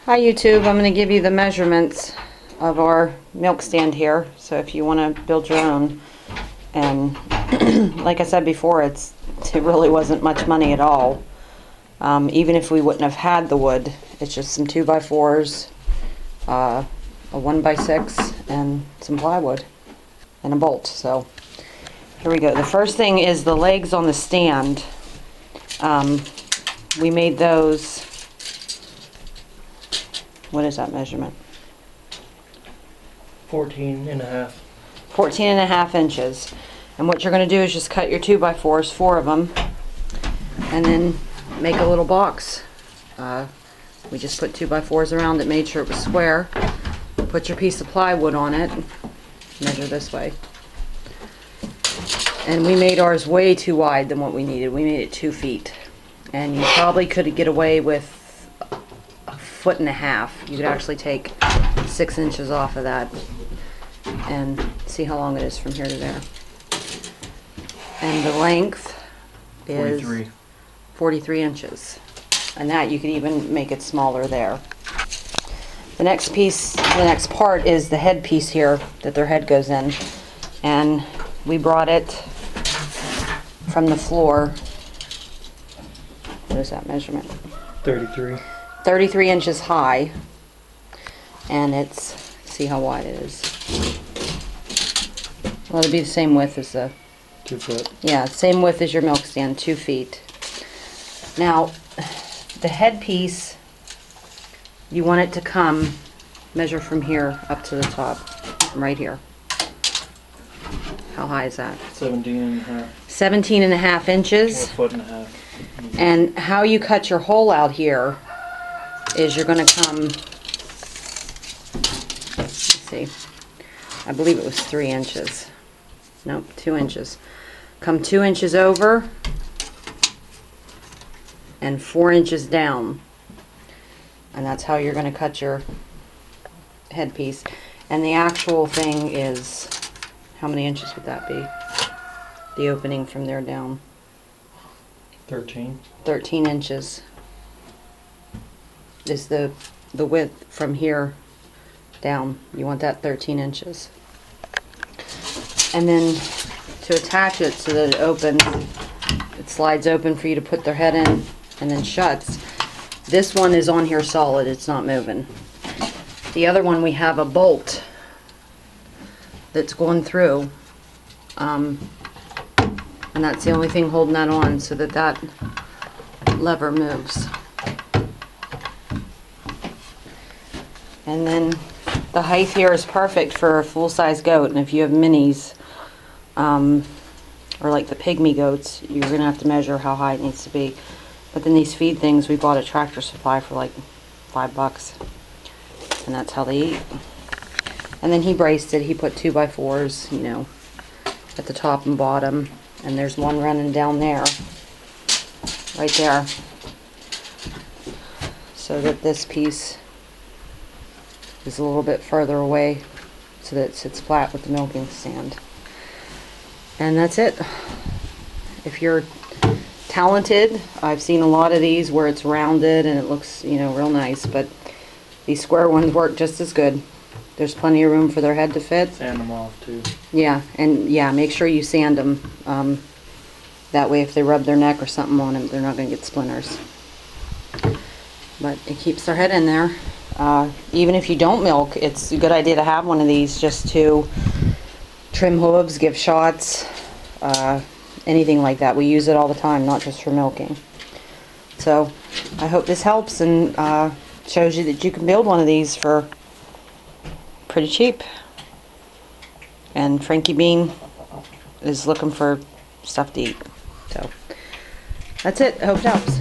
Hi YouTube, I'm going to give you the measurements of our milk stand here, so if you want to build your own. And like I said before, it really wasn't much money at all. Even if we wouldn't have had the wood, it's just some 2x4s, a 1x6, and some plywood, and a bolt. So here we go. The first thing is the legs on the stand. We made those. What is that measurement? 14 and a half. 14 and a half inches. And what you're going to do is just cut your 2x4s, 4 of them, and then make a little box. We just put 2x4s around it, made sure it was square. Put your piece of plywood on it, measure this way. And we made ours way too wide than what we needed. We made it 2 feet. And you probably could get away with 1.5 feet. You could actually take 6 inches off of that and see how long it is from here to there. And the length is 43 inches. And that you could even make it smaller there. The next piece, the next part is the head piece here that their head goes in. And we brought it from the floor. What is that measurement? 33. 33 inches high, and it's, see how wide it is. Well, it'll be the same width as the, 2 foot. yeah, same width as your milk stand, 2 feet. Now, the head piece, you want it to come, measure from here up to the top, right here. How high is that? 17 and a half. 17 and a half Or inches. 1.5 feet. And how you cut your hole out here is you're going to come, let's see, I believe it was 3 inches. Nope, 2 inches. Come 2 inches over and 4 inches down. And that's how you're going to cut your headpiece. And the actual thing is, how many inches would that be? The opening from there down. 13. 13 inches is the width from here down. You want that 13 inches. And then to attach it so that it opens, it slides open for you to put their head in and then shuts. This one is on here solid, it's not moving. The other one we have a bolt that's going through. And that's the only thing holding that on so that that lever moves. And then the height here is perfect for a full-size goat, and if you have minis, or like the pygmy goats, you're going to have to measure how high it needs to be. But then these feed things, we bought a Tractor Supply for like $5, and that's how they eat. And then he braced it, he put 2x4s, you know, at the top and bottom, and there's one running down there, right there, so that this piece is a little bit further away so that it sits flat with the milking stand. And that's it. If you're talented, I've seen a lot of these where it's rounded and it looks, you know, real nice, but these square ones work just as good. There's plenty of room for their head to fit. Sand them off too. Yeah, and yeah, make sure you sand them. That way if they rub their neck or something on them, they're not going to get splinters. But it keeps their head in there. Even if you don't milk, it's a good idea to have one of these just to trim hooves, give shots, anything like that. We use it all the time, not just for milking. So I hope this helps and shows you that you can build one of these for pretty cheap. And Frankie Bean is looking for stuff to eat. So that's it. I hope it helps.